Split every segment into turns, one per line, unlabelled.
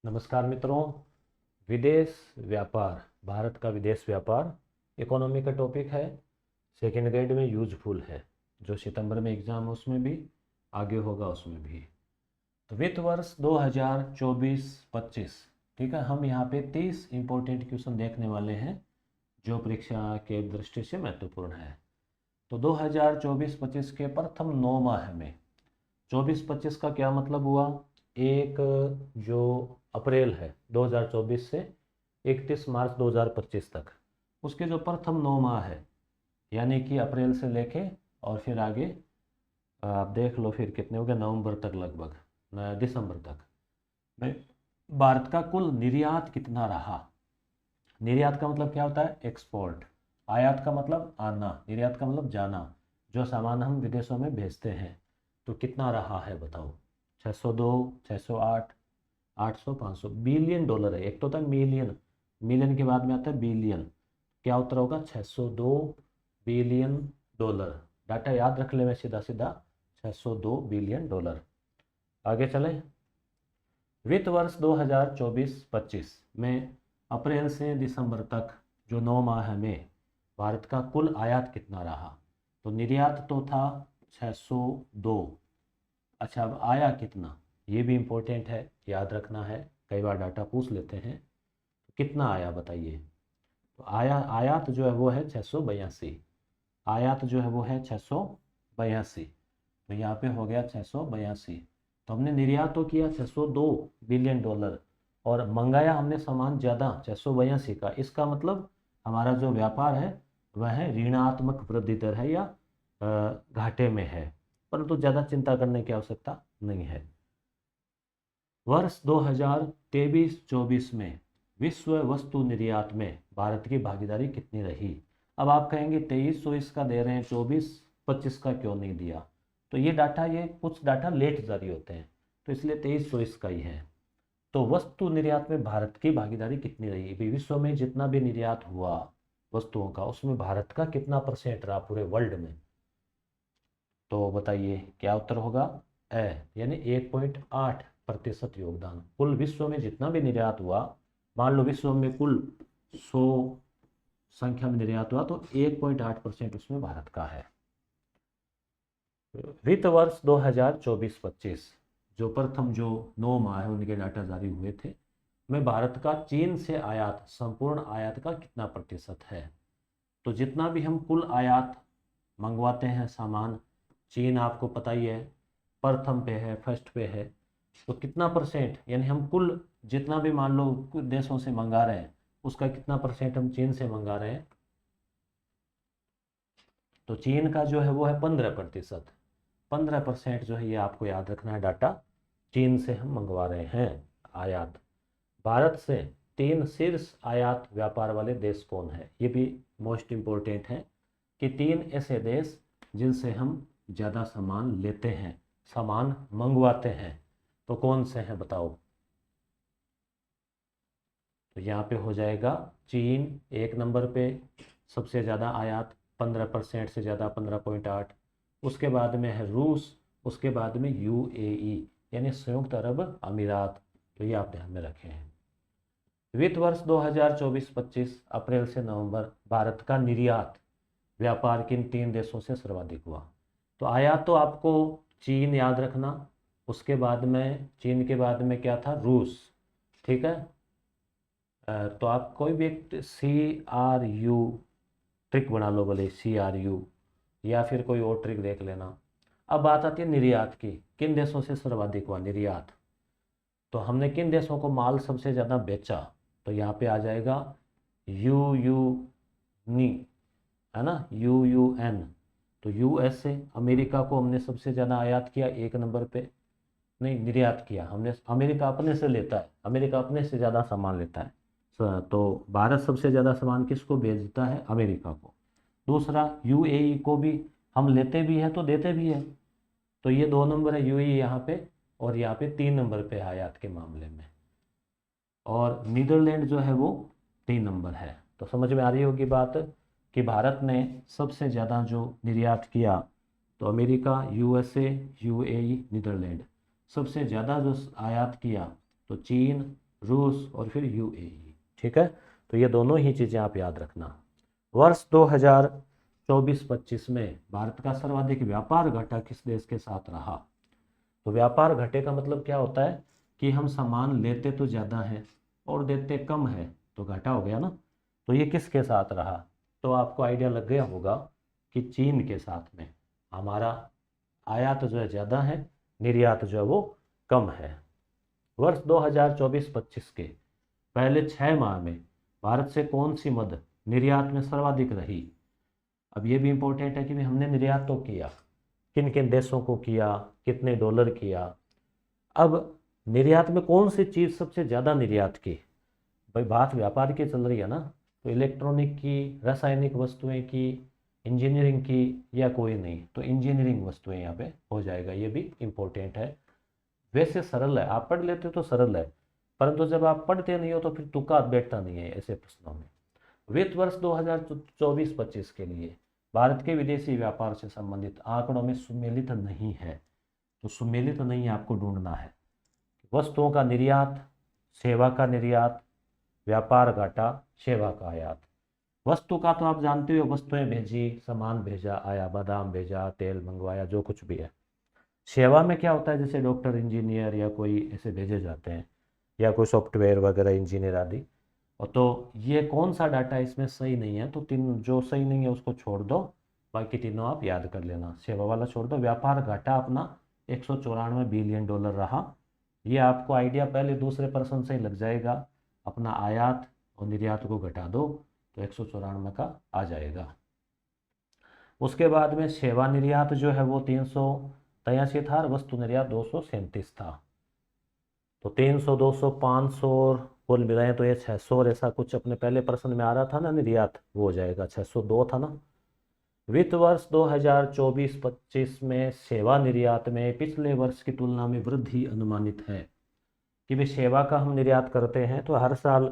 नमस्कार मित्रों। विदेश व्यापार, भारत का विदेश व्यापार इकोनॉमी का टॉपिक है। सेकेंड ग्रेड में यूजफुल है। जो सितंबर में एग्ज़ाम है उसमें भी, आगे होगा उसमें भी। तो वित्त वर्ष 2024-25, ठीक है। हम यहाँ पे 30 इम्पोर्टेंट क्वेश्चन देखने वाले हैं जो परीक्षा के दृष्टि से महत्वपूर्ण है। तो 2024-25 के प्रथम 9 माह में, 24-25 का क्या मतलब हुआ? एक जो अप्रैल है 2024 से 31 मार्च 2025 तक, उसके जो प्रथम 9 माह है, यानी कि अप्रैल से लेके और फिर आगे आप देख लो फिर कितने हो गए, नवंबर तक, लगभग दिसंबर तक में भारत का कुल निर्यात कितना रहा। निर्यात का मतलब क्या होता है? एक्सपोर्ट। आयात का मतलब आना, निर्यात का मतलब जाना। जो सामान हम विदेशों में भेजते हैं, तो कितना रहा है बताओ? 602, 608, 800, 500 बिलियन डॉलर है। एक तो होता है मिलियन, मिलियन के बाद में आता है बिलियन। क्या उत्तर होगा? 602 बिलियन डॉलर। डाटा याद रख ले मैं सीधा सीधा, 602 बिलियन डॉलर। आगे चलें। वित्त वर्ष 2024-25 में अप्रैल से दिसंबर तक जो 9 माह में भारत का कुल आयात कितना रहा? तो निर्यात तो था 602। अच्छा, अब आया कितना? ये भी इम्पोर्टेंट है, याद रखना है, कई बार डाटा पूछ लेते हैं। तो कितना आया बताइए? तो आयात जो है वो है 682। आयात जो है वो है 682। तो यहाँ पे हो गया 682। तो हमने निर्यात तो किया 602 बिलियन डॉलर, और मंगाया हमने सामान ज़्यादा 682 का। इसका मतलब हमारा जो व्यापार है वह है ऋणात्मक वृद्धि दर है, या घाटे में है, परंतु ज़्यादा चिंता करने की आवश्यकता नहीं है। वर्ष 2023-24 में विश्व वस्तु निर्यात में भारत की भागीदारी कितनी रही? अब आप कहेंगे 23-24 का दे रहे हैं, 24-25 का क्यों नहीं दिया? तो ये डाटा, ये कुछ डाटा लेट जारी होते हैं, तो इसलिए 23-24 का ही है। तो वस्तु निर्यात में भारत की भागीदारी कितनी रही? अभी विश्व में जितना भी निर्यात हुआ वस्तुओं का, उसमें भारत का कितना परसेंट रहा पूरे वर्ल्ड में? तो बताइए क्या उत्तर होगा? यानी 1.8% योगदान। कुल विश्व में जितना भी निर्यात हुआ, मान लो विश्व में कुल 100 संख्या में निर्यात हुआ, तो 1.8% उसमें भारत का है। वित्त वर्ष 2024-25 जो प्रथम जो 9 माह है उनके डाटा जारी हुए थे, में भारत का चीन से आयात, संपूर्ण आयात का कितना प्रतिशत है? तो जितना भी हम कुल आयात मंगवाते हैं सामान, चीन आपको पता ही है प्रथम पे है, फर्स्ट पे है। तो कितना परसेंट, यानी हम कुल जितना भी मान लो कुछ देशों से मंगा रहे हैं, उसका कितना परसेंट हम चीन से मंगा रहे हैं? तो चीन का जो है वो है 15%। 15% जो है, ये आपको याद रखना है डाटा, चीन से हम मंगवा रहे हैं आयात। भारत से 3 शीर्ष आयात व्यापार वाले देश कौन है? ये भी मोस्ट इम्पोर्टेंट है कि 3 ऐसे देश जिनसे हम ज़्यादा सामान लेते हैं, सामान मंगवाते हैं, तो कौन से हैं बताओ? तो यहाँ पे हो जाएगा चीन एक नंबर पे, सबसे ज़्यादा आयात 15% से ज़्यादा, 15.8। उसके बाद में है रूस, उसके बाद में यूएई यानी संयुक्त अरब अमीरात। तो ये आप ध्यान में रखें हैं। वित्त वर्ष 2024-25 अप्रैल से नवंबर भारत का निर्यात व्यापार किन 3 देशों से सर्वाधिक हुआ? तो आयात तो आपको चीन याद रखना, उसके बाद में चीन के बाद में क्या था? रूस, ठीक है। तो आप कोई भी एक CRU ट्रिक बना लो, भले CRU, या फिर कोई और ट्रिक देख लेना। अब बात आती है निर्यात की, किन देशों से सर्वाधिक हुआ निर्यात? तो हमने किन देशों को माल सबसे ज़्यादा बेचा? तो यहाँ पे आ जाएगा यूनी, है ना, UN। तो USA, अमेरिका को हमने सबसे ज़्यादा आयात किया, 1 नंबर पे, नहीं निर्यात किया हमने। अमेरिका अपने से लेता है, अमेरिका अपने से ज़्यादा सामान लेता है। तो भारत सबसे ज़्यादा सामान किसको भेजता है? अमेरिका को। दूसरा UAE को भी हम लेते भी हैं तो देते भी हैं, तो ये 2 नंबर है UAE यहाँ पे, और यहाँ पे 3 नंबर पे है आयात के मामले में। और नीदरलैंड जो है वो 3 नंबर है। तो समझ में आ रही होगी बात कि भारत ने सबसे ज़्यादा जो निर्यात किया, तो अमेरिका, USA, UAE, नीदरलैंड। सबसे ज़्यादा जो आयात किया तो चीन, रूस और फिर यूएई। ठीक है, तो ये दोनों ही चीज़ें आप याद रखना। वर्ष 2024-25 में भारत का सर्वाधिक व्यापार घाटा किस देश के साथ रहा? तो व्यापार घाटे का मतलब क्या होता है कि हम सामान लेते तो ज़्यादा हैं और देते कम है, तो घाटा हो गया ना। तो ये किसके साथ रहा? तो आपको आइडिया लग गया होगा कि चीन के साथ में। हमारा आयात जो है ज़्यादा है, निर्यात जो है वो कम है। वर्ष 2024-25 के पहले 6 माह में भारत से कौन सी मद निर्यात में सर्वाधिक रही? अब ये भी इम्पोर्टेंट है कि हमने निर्यात तो किया, किन किन देशों को किया, कितने डॉलर किया। अब निर्यात में कौन सी चीज़ सबसे ज़्यादा निर्यात की? भाई बात व्यापार की चल रही है ना, तो इलेक्ट्रॉनिक की, रासायनिक वस्तुएं की, इंजीनियरिंग की, या कोई नहीं, तो इंजीनियरिंग वस्तुएं यहाँ पे हो जाएगा। ये भी इम्पोर्टेंट है। वैसे सरल है, आप पढ़ लेते हो तो सरल है, परंतु जब आप पढ़ते नहीं हो तो फिर तुक्का बैठता नहीं है ऐसे प्रश्नों में। वित्त वर्ष 2024-25 के लिए भारत के विदेशी व्यापार से संबंधित आंकड़ों में सुमेलित नहीं है, तो सुमेलित नहीं आपको ढूंढना है। वस्तुओं का निर्यात, सेवा का निर्यात, व्यापार घाटा, सेवा का आयात। वस्तु का तो आप जानते हो, वस्तुएं भेजी, सामान भेजा, आया, बादाम भेजा, तेल मंगवाया, जो कुछ भी है। सेवा में क्या होता है, जैसे डॉक्टर, इंजीनियर या कोई ऐसे भेजे जाते हैं, या कोई सॉफ्टवेयर वगैरह इंजीनियर आदि। और तो ये कौन सा डाटा इसमें सही नहीं है, तो तीन जो सही नहीं है उसको छोड़ दो, बाकी तीनों आप याद कर लेना। सेवा वाला छोड़ दो। व्यापार घाटा अपना 194 बिलियन डॉलर रहा। ये आपको आइडिया पहले दूसरे पर्सन से ही लग जाएगा। अपना आयात और निर्यात को घटा दो तो 194 का आ जाएगा। उसके बाद में सेवा निर्यात जो है वो 383 था और वस्तु निर्यात 237 था। तो 300, 200, 500 कुल मिलाएं तो ये 600 और ऐसा कुछ अपने पहले प्रश्न में आ रहा था ना निर्यात, वो हो जाएगा 602 था ना। वित्त वर्ष 2024-25 में सेवा निर्यात में पिछले वर्ष की तुलना में वृद्धि अनुमानित है। कि भाई सेवा का हम निर्यात करते हैं तो हर साल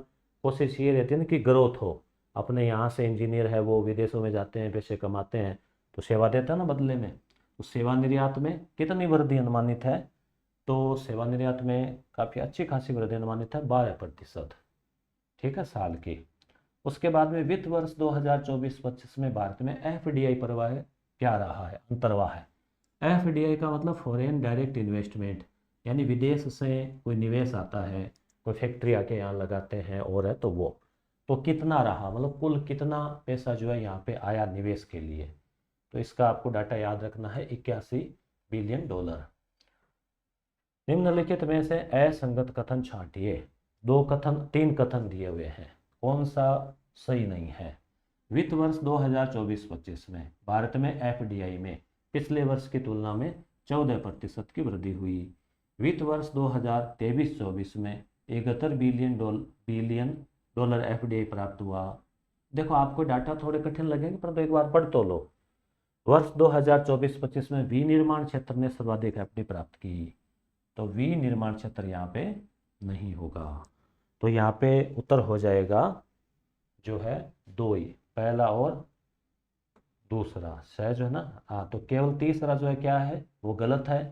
कोशिश ये रहती है ना कि ग्रोथ हो। अपने यहाँ से इंजीनियर है वो विदेशों में जाते हैं, पैसे कमाते हैं, तो सेवा देता है ना बदले में। तो सेवा निर्यात में कितनी वृद्धि अनुमानित है? तो सेवा निर्यात में काफ़ी अच्छी खासी वृद्धि अनुमानित है, 12%। ठीक है, साल की। उसके बाद में वित्त वर्ष 2024-25 में भारत में एफडीआई प्रवाह क्या रहा है, अंतर्वाह है। एफडीआई का मतलब फॉरेन डायरेक्ट इन्वेस्टमेंट, यानी विदेश से कोई निवेश आता है, कोई फैक्ट्री आके यहाँ लगाते हैं और है, तो वो तो कितना रहा, मतलब कुल कितना पैसा जो है यहाँ पे आया निवेश के लिए। तो इसका आपको डाटा याद रखना है, 81 बिलियन डॉलर। निम्नलिखित में से असंगत कथन छांटिए। 3 कथन दिए हुए हैं, कौन सा सही नहीं है? वित्त वर्ष 2024-25 में भारत में एफडीआई में पिछले वर्ष की तुलना में 14% की वृद्धि हुई। वित्त वर्ष 2023-24 में 71 बिलियन डॉलर एफडीआई प्राप्त हुआ। देखो आपको डाटा थोड़े कठिन लगेंगे, परंतु एक बार पढ़ तो लो। वर्ष 2024-25 में विनिर्माण क्षेत्र ने सर्वाधिक एफडीआई प्राप्त की, तो विनिर्माण क्षेत्र यहाँ पे नहीं होगा। तो यहाँ पे उत्तर हो जाएगा जो है 2 ही, पहला और दूसरा सही जो है ना। हाँ, तो केवल तीसरा जो है क्या है, वो गलत है,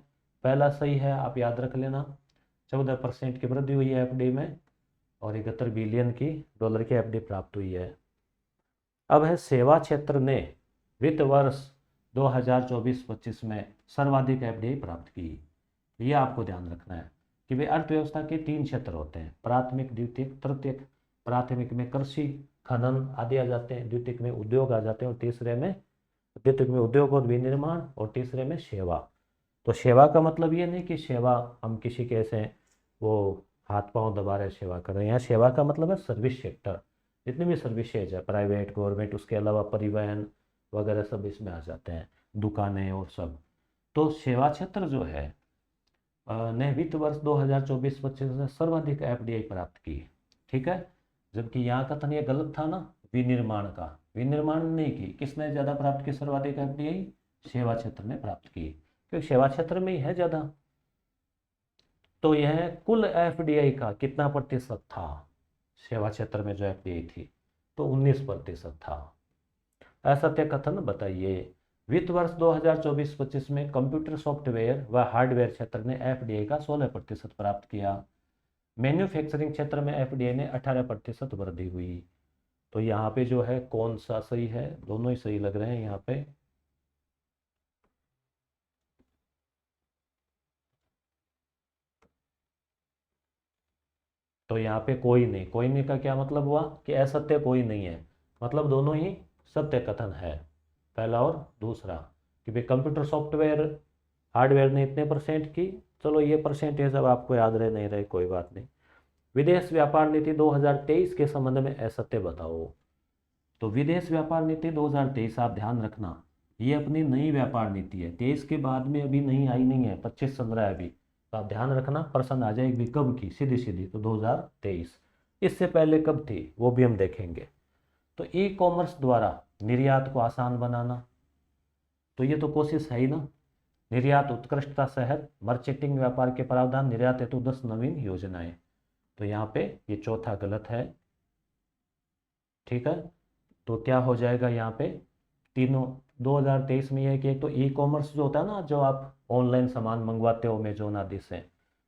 पहला सही है, आप याद रख लेना। 14% की वृद्धि हुई है एफडी में और 71 बिलियन की डॉलर की एफडी प्राप्त हुई है। अब है सेवा क्षेत्र ने वित्त वर्ष 2024-25 में सर्वाधिक एफडीआई प्राप्त की। ये आपको ध्यान रखना है कि भाई अर्थव्यवस्था के 3 क्षेत्र होते हैं, प्राथमिक, द्वितीयक, तृतीयक। प्राथमिक में कृषि, खनन आदि आ जाते हैं, द्वितीयक में उद्योग आ जाते हैं, और तीसरे में द्वितीयक में उद्योग और विनिर्माण, और तीसरे में सेवा। तो सेवा का मतलब ये नहीं कि सेवा हम किसी के ऐसे वो हाथ पांव दबा रहे सेवा कर रहे हैं। यहाँ सेवा का मतलब है सर्विस सेक्टर, जितनी भी सर्विसेज है, प्राइवेट, गवर्नमेंट, उसके अलावा परिवहन वगैरह सब इसमें आ जाते हैं, दुकानें और सब। तो सेवा क्षेत्र जो है ने वित्त वर्ष 2024-25 में सर्वाधिक एफडीआई प्राप्त की। ठीक है, जबकि यहाँ कथन ये गलत था ना, विनिर्माण का। विनिर्माण नहीं की, किसने ज़्यादा प्राप्त की सर्वाधिक एफडीआई? सेवा क्षेत्र ने प्राप्त की, क्योंकि सेवा क्षेत्र में ही है ज़्यादा। तो यह कुल एफडीआई का कितना प्रतिशत था? सेवा क्षेत्र में जो एफडीआई थी तो 19% था। असत्य कथन बताइए। वित्त वर्ष 2024-25 में कंप्यूटर सॉफ्टवेयर व हार्डवेयर क्षेत्र ने एफडीआई का 16% प्राप्त किया। मैन्युफैक्चरिंग क्षेत्र में एफडीआई ने 18% वृद्धि हुई। तो यहाँ पे जो है कौन सा सही है, दोनों ही सही लग रहे हैं यहाँ पे। तो यहाँ पे कोई नहीं, कोई नहीं का क्या मतलब हुआ कि असत्य कोई नहीं है, मतलब दोनों ही सत्य कथन है, पहला और दूसरा। कि भाई कंप्यूटर सॉफ्टवेयर हार्डवेयर ने इतने परसेंट की, चलो ये परसेंटेज अब आपको याद रहे नहीं रहे कोई बात नहीं। विदेश व्यापार नीति 2023 के संबंध में असत्य बताओ। तो विदेश व्यापार नीति 2023 आप ध्यान रखना, ये अपनी नई व्यापार नीति है, 23 के बाद में अभी नहीं आई नहीं है, 25 चल रहा है अभी। तो आप ध्यान रखना, प्रश्न आ जाएगी कब की, सीधी सीधी, तो 2023। इससे पहले कब थी वो भी हम देखेंगे। तो ई कॉमर्स द्वारा निर्यात को आसान बनाना, तो ये तो कोशिश है ही ना। निर्यात उत्कृष्टता शहर, मर्चेंटिंग व्यापार के प्रावधान, निर्यात हेतु 10 नवीन योजनाएं। तो यहाँ पे ये चौथा गलत है, ठीक है। तो क्या हो जाएगा यहाँ पे, तीनों 2023 में, यह कि एक तो ई कॉमर्स जो होता है ना, जो आप ऑनलाइन सामान मंगवाते हो अमेजोन आदि से,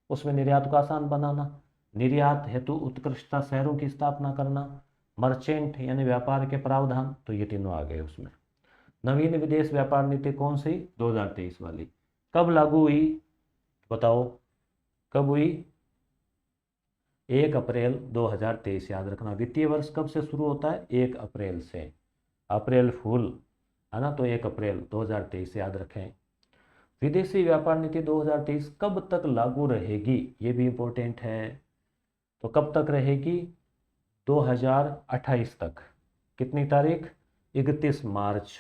उसमें निर्यात को आसान बनाना, निर्यात हेतु उत्कृष्टता शहरों की स्थापना करना, मर्चेंट यानी व्यापार के प्रावधान, तो ये तीनों आ गए उसमें। नवीन विदेश व्यापार नीति कौन सी, 2023 वाली। कब लागू हुई बताओ, कब हुई, 1 अप्रैल 2023, याद रखना। वित्तीय वर्ष कब से शुरू होता है, 1 अप्रैल से, अप्रैल फूल है ना, तो 1 अप्रैल 2023 याद रखें। विदेशी व्यापार नीति 2023 कब तक लागू रहेगी, ये भी इम्पोर्टेंट है। तो कब तक रहेगी, 2028 तक। कितनी तारीख, 31 मार्च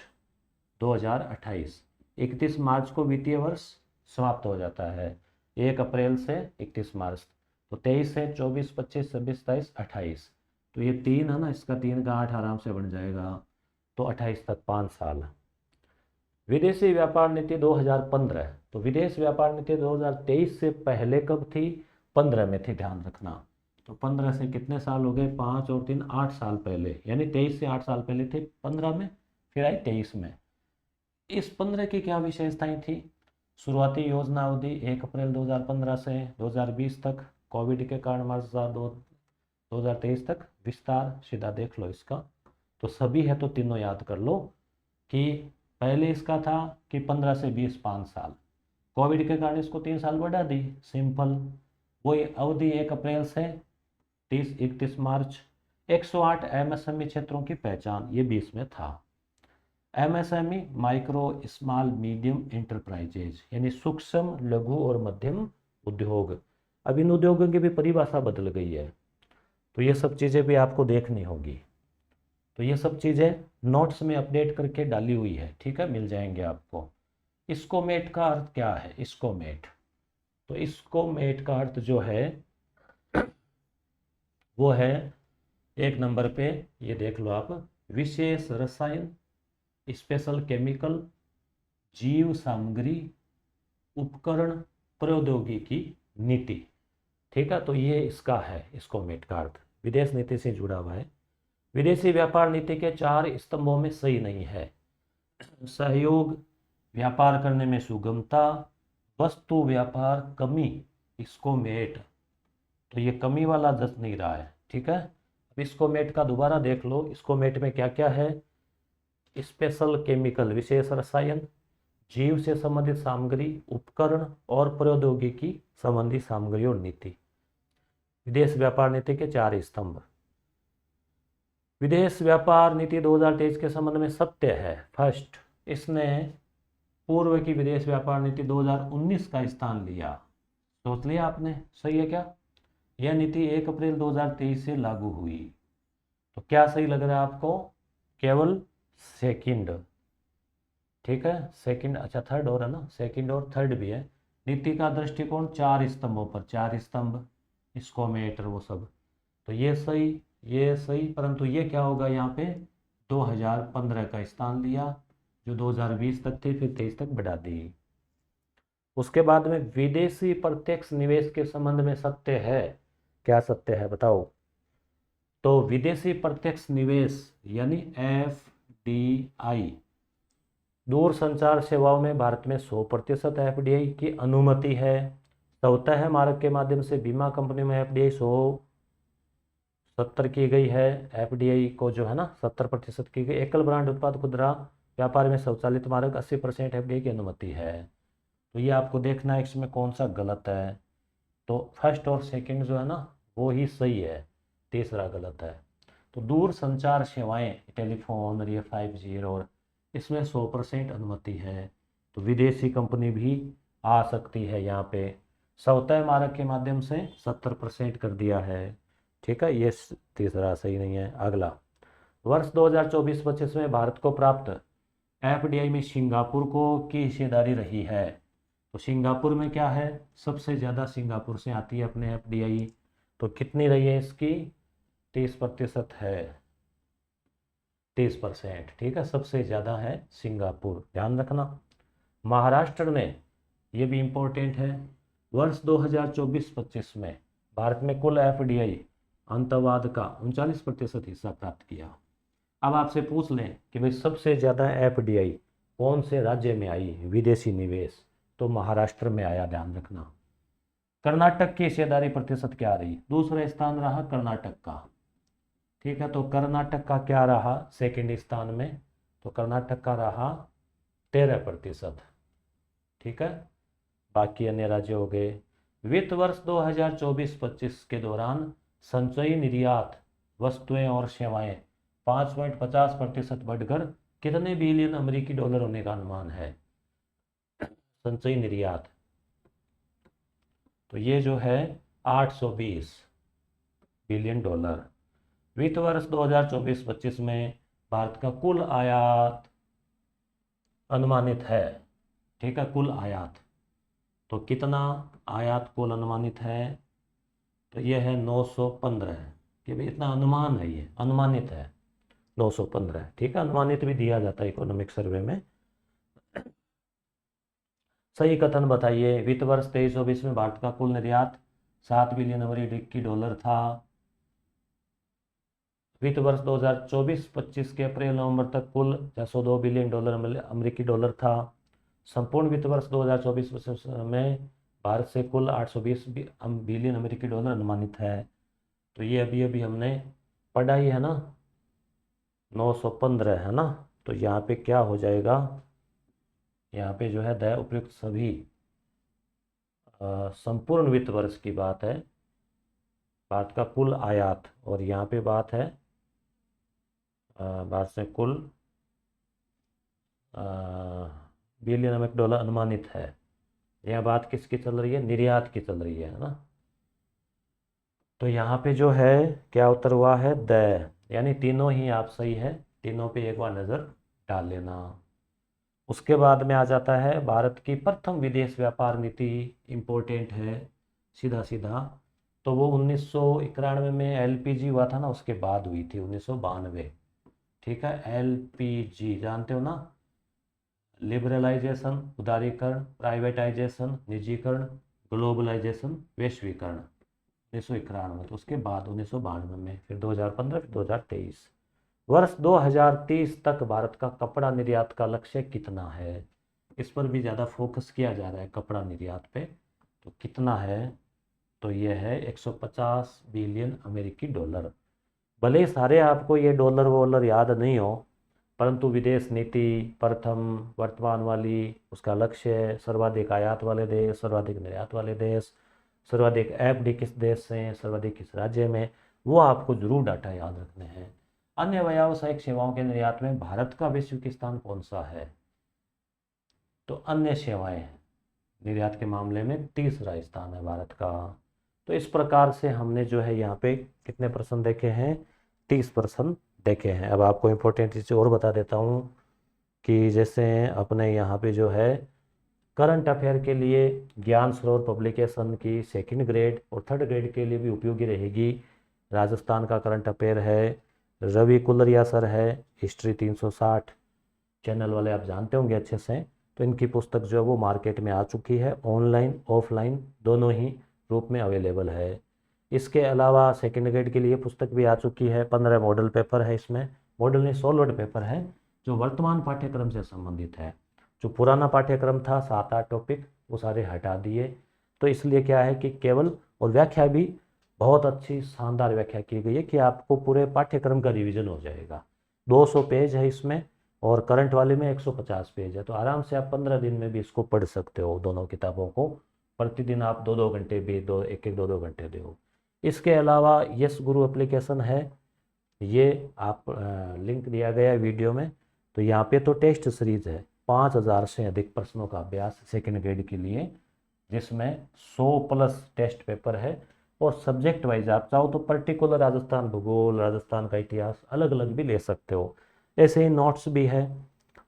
2028। 31 मार्च को वित्तीय वर्ष समाप्त हो जाता है, 1 अप्रैल से 31 मार्च। तो 23 से 24, 25, 26, 27, 28, तो ये 3 है ना, इसका 3 का 8 आराम से बन जाएगा, तो 28 तक 5 साल। विदेशी व्यापार नीति 2015, तो विदेश व्यापार नीति 2023 से पहले कब थी, 15 में थी, ध्यान रखना। तो 15 से कितने साल हो गए, 5 और 3 8 साल पहले, यानी 23 से 8 साल पहले थे 15 में, फिर आई 23 में। इस 15 की क्या विशेषताएं थी, शुरुआती योजना अवधि 1 अप्रैल 2015 से 2020 तक, कोविड के कारण मार्च 2023 तक, विस्तार सीधा देख लो इसका, तो सभी है तो तीनों याद कर लो। कि पहले इसका था कि 15 से 20 5 साल, कोविड के कारण इसको 3 साल बढ़ा दी, सिंपल। वही अवधि 1 अप्रैल से 31 मार्च। 108 एमएसएमई क्षेत्रों की पहचान, ये 20 में था। MSME micro small medium enterprises, यानी सूक्ष्म लघु और मध्यम उद्योग। अब इन उद्योगों की भी परिभाषा बदल गई है, तो ये सब चीज़ें भी आपको देखनी होगी। तो ये सब चीज़ें नोट्स में अपडेट करके डाली हुई है, ठीक है, मिल जाएंगे आपको। इस्कोमेट का अर्थ क्या है, इस्कोमेट, तो इस्कोमेट का अर्थ जो है वो है 1 नंबर पे, ये देख लो आप, विशेष रसायन, स्पेशल केमिकल, जीव सामग्री, उपकरण, प्रौद्योगिकी नीति, ठीक है। तो ये इसका है इस्कोमेट का अर्थ, विदेश नीति से जुड़ा हुआ है। विदेशी व्यापार नीति के 4 स्तंभों में सही नहीं है, सहयोग, व्यापार करने में सुगमता, वस्तु व्यापार कमी, इस्कोमेट, तो ये कमी वाला जस नहीं रहा है, ठीक है। अब इस्कोमेट का दोबारा देख लो, इस्कोमेट में क्या क्या है, स्पेशल केमिकल विशेष रसायन, जीव से संबंधित सामग्री, उपकरण और प्रौद्योगिकी संबंधी सामग्री और नीति। विदेश व्यापार नीति के 4 स्तंभ। विदेश व्यापार नीति 2023 के संबंध में सत्य है, फर्स्ट, इसने पूर्व की विदेश व्यापार नीति 2019 का स्थान लिया। सोच लिया आपने, सही है क्या। यह नीति 1 अप्रैल 2023 से लागू हुई। तो क्या सही लग रहा है आपको, केवल सेकंड, ठीक है, सेकंड, अच्छा थर्ड और है ना, सेकंड और थर्ड भी है। नीति का दृष्टिकोण 4 स्तंभों पर, 4 स्तंभ, इस्कोमेट वो सब, तो ये सही, ये सही, परंतु ये क्या होगा यहाँ पे 2015 का स्थान लिया, जो 2020 तक थी, फिर 23 तक बढ़ा दी। उसके बाद में विदेशी प्रत्यक्ष निवेश के संबंध में सत्य है, क्या सत्य है बताओ। तो विदेशी प्रत्यक्ष निवेश यानी FDI, दूरसंचार सेवाओं में भारत में 100% FDI की अनुमति है, चौथा मार्ग के माध्यम से बीमा कंपनी में एफडीआई 170 की गई है। एफडीआई को जो है ना 70% की गई। एकल ब्रांड उत्पाद खुदरा व्यापार में स्वचालित मार्ग 80% एफडीआई की अनुमति है। तो ये आपको देखना है इसमें कौन सा गलत है। तो फर्स्ट और सेकंड जो है ना वो ही सही है, तीसरा गलत है। तो दूर संचार सेवाएं, टेलीफोन और ये 5G और इसमें 100% अनुमति है। तो विदेशी कंपनी भी आ सकती है यहाँ पे। चौथे मार्ग के माध्यम से 70% कर दिया है। ठीक है, ये तीसरा सही नहीं है। अगला, वर्ष 2024-25 में भारत को प्राप्त एफडीआई में सिंगापुर की हिस्सेदारी रही है। तो सिंगापुर में क्या है, सबसे ज़्यादा सिंगापुर से आती है अपने एफडीआई। तो कितनी रही है इसकी, 30% है, 30%। ठीक है, सबसे ज़्यादा है सिंगापुर, ध्यान रखना। महाराष्ट्र ने, ये भी इम्पोर्टेंट है, वर्ष 2024-25 में भारत में कुल एफडीआई अंतर्वाद का 39% हिस्सा प्राप्त किया। अब आपसे पूछ लें कि भाई सबसे ज़्यादा एफडीआई कौन से राज्य में आई, विदेशी निवेश, तो महाराष्ट्र में आया, ध्यान रखना। कर्नाटक की हिस्सेदारी प्रतिशत क्या रही, दूसरा स्थान रहा कर्नाटक का। ठीक है, तो कर्नाटक का क्या रहा सेकंड स्थान में, तो कर्नाटक का रहा 13%। ठीक है, बाकी अन्य राज्य हो गए। वित्त वर्ष 2024-25 के दौरान संचयी निर्यात वस्तुएं और सेवाएं 5.50% बढ़कर कितने बिलियन अमेरिकी डॉलर होने का अनुमान है। संचयी निर्यात, तो ये जो है 820 बिलियन डॉलर। वित्त वर्ष 2024-25 में भारत का कुल आयात अनुमानित है। ठीक है, कुल आयात, तो कितना आयात कुल अनुमानित है, तो ये है 915 है कि भाई इतना अनुमान है, ये अनुमानित है 915। ठीक है, अनुमानित भी दिया जाता है इकोनॉमिक सर्वे में। सही कथन बताइए। वित्त वर्ष 23-24 में भारत का कुल निर्यात 7 बिलियन अमेरिकी डॉलर था। वित्त वर्ष 2024-25 के अप्रैल नवंबर तक कुल 602 बिलियन डॉलर अमेरिकी डॉलर था। संपूर्ण वित्त वर्ष 2024-25 में भारत से कुल 820 बिलियन अमेरिकी डॉलर अनुमानित है। तो ये अभी अभी हमने पढ़ा ही है ना, 915 है ना। तो यहाँ पे क्या हो जाएगा, यहाँ पे जो है दया उपयुक्त सभी संपूर्ण वित्त वर्ष की बात है, भारत का कुल आयात, और यहाँ पे बात है भारत से कुल बिलियन अमेरिकी डॉलर अनुमानित है। यह बात किसकी चल रही है, निर्यात की चल रही है ना। तो यहाँ पे जो है क्या उत्तर हुआ है, द, यानी तीनों ही आप सही है, तीनों पे एक बार नज़र डाल लेना। उसके बाद में आ जाता है भारत की प्रथम विदेश व्यापार नीति, इम्पोर्टेंट है सीधा सीधा। तो वो 1991 में एलपीजी हुआ था ना, उसके बाद हुई थी 1992। ठीक है, एलपीजी जानते हो ना, लिबरलाइजेशन उदारीकरण, प्राइवेटाइजेशन निजीकरण, ग्लोबलाइजेशन वैश्वीकरण 1991। तो उसके बाद 1992 में, फिर 2015, फिर 2023। वर्ष 2030 तक भारत का कपड़ा निर्यात का लक्ष्य कितना है, इस पर भी ज़्यादा फोकस किया जा रहा है कपड़ा निर्यात पे। तो कितना है, तो ये है 150 बिलियन अमेरिकी डॉलर। भले ही सारे आपको ये डॉलर वॉलर याद नहीं हो, परंतु विदेश नीति प्रथम, वर्तमान वाली, उसका लक्ष्य, सर्वाधिक आयात वाले देश, सर्वाधिक निर्यात वाले देश, सर्वाधिक एफडी किस देश से हैं, सर्वाधिक किस राज्य में, वो आपको जरूर डाटा याद रखने हैं। अन्य व्यावसायिक सेवाओं के निर्यात में भारत का वैश्विक स्थान कौन सा है, तो अन्य सेवाएं निर्यात के मामले में तीसरा स्थान है भारत का। तो इस प्रकार से हमने जो है यहाँ पे कितने प्रश्न देखे हैं, 30 प्रश्न देखे हैं। अब आपको इम्पोर्टेंट चीज़ और बता देता हूँ कि जैसे अपने यहाँ पे जो है करंट अफेयर के लिए ज्ञान स्रोत पब्लिकेशन की सेकंड ग्रेड और थर्ड ग्रेड के लिए भी उपयोगी रहेगी। राजस्थान का करंट अफेयर है, रवि कुलरिया सर है, हिस्ट्री 360 चैनल वाले आप जानते होंगे अच्छे से। तो इनकी पुस्तक जो है वो मार्केट में आ चुकी है, ऑनलाइन ऑफलाइन दोनों ही रूप में अवेलेबल है। इसके अलावा सेकंड ग्रेड के लिए पुस्तक भी आ चुकी है, 15 मॉडल पेपर है इसमें, मॉडल नहीं सॉल्व्ड पेपर है, जो वर्तमान पाठ्यक्रम से संबंधित है। जो पुराना पाठ्यक्रम था 7-8 टॉपिक वो सारे हटा दिए, तो इसलिए क्या है कि केवल, और व्याख्या भी बहुत अच्छी शानदार व्याख्या की गई है कि आपको पूरे पाठ्यक्रम का रिवीजन हो जाएगा। 200 पेज है इसमें और करंट वाले में 150 पेज है, तो आराम से आप 15 दिन में भी इसको पढ़ सकते हो दोनों किताबों को। प्रतिदिन आप 2-2 घंटे भी, एक 2-2 घंटे दो। इसके अलावा यस गुरु एप्लीकेशन है, ये आप लिंक दिया गया है वीडियो में। तो यहाँ पे तो टेस्ट सीरीज है, 5000 से अधिक प्रश्नों का अभ्यास सेकेंड ग्रेड के लिए, जिसमें 100+ टेस्ट पेपर है। और सब्जेक्ट वाइज आप चाहो तो पर्टिकुलर राजस्थान भूगोल, राजस्थान का इतिहास अलग अलग भी ले सकते हो। ऐसे ही नोट्स भी है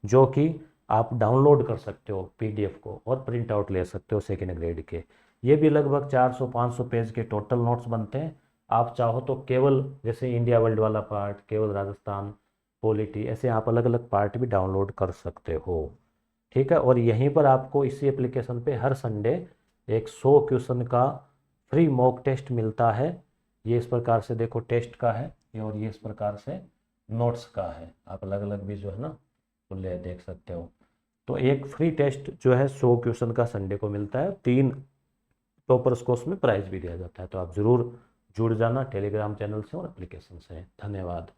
जो कि आप डाउनलोड कर सकते हो PDF को और प्रिंट आउट ले सकते हो सेकेंड ग्रेड के। ये भी लगभग 400-500 पेज के टोटल नोट्स बनते हैं। आप चाहो तो केवल जैसे इंडिया वर्ल्ड वाला पार्ट, केवल राजस्थान, पॉलिटी, ऐसे आप अलग अलग पार्ट भी डाउनलोड कर सकते हो। ठीक है, और यहीं पर आपको इसी एप्लीकेशन पे हर संडे एक 100 क्वेश्चन का फ्री मॉक टेस्ट मिलता है। ये इस प्रकार से देखो टेस्ट का है ये, और ये इस प्रकार से नोट्स का है। आप अलग अलग भी जो है ना तो ले देख सकते हो। तो एक फ्री टेस्ट जो है 100 क्वेश्चन का संडे को मिलता है। 3 टॉपर्स को उसमें प्राइज भी दिया जाता है। तो आप ज़रूर जुड़ जाना टेलीग्राम चैनल से और एप्लीकेशन से। धन्यवाद।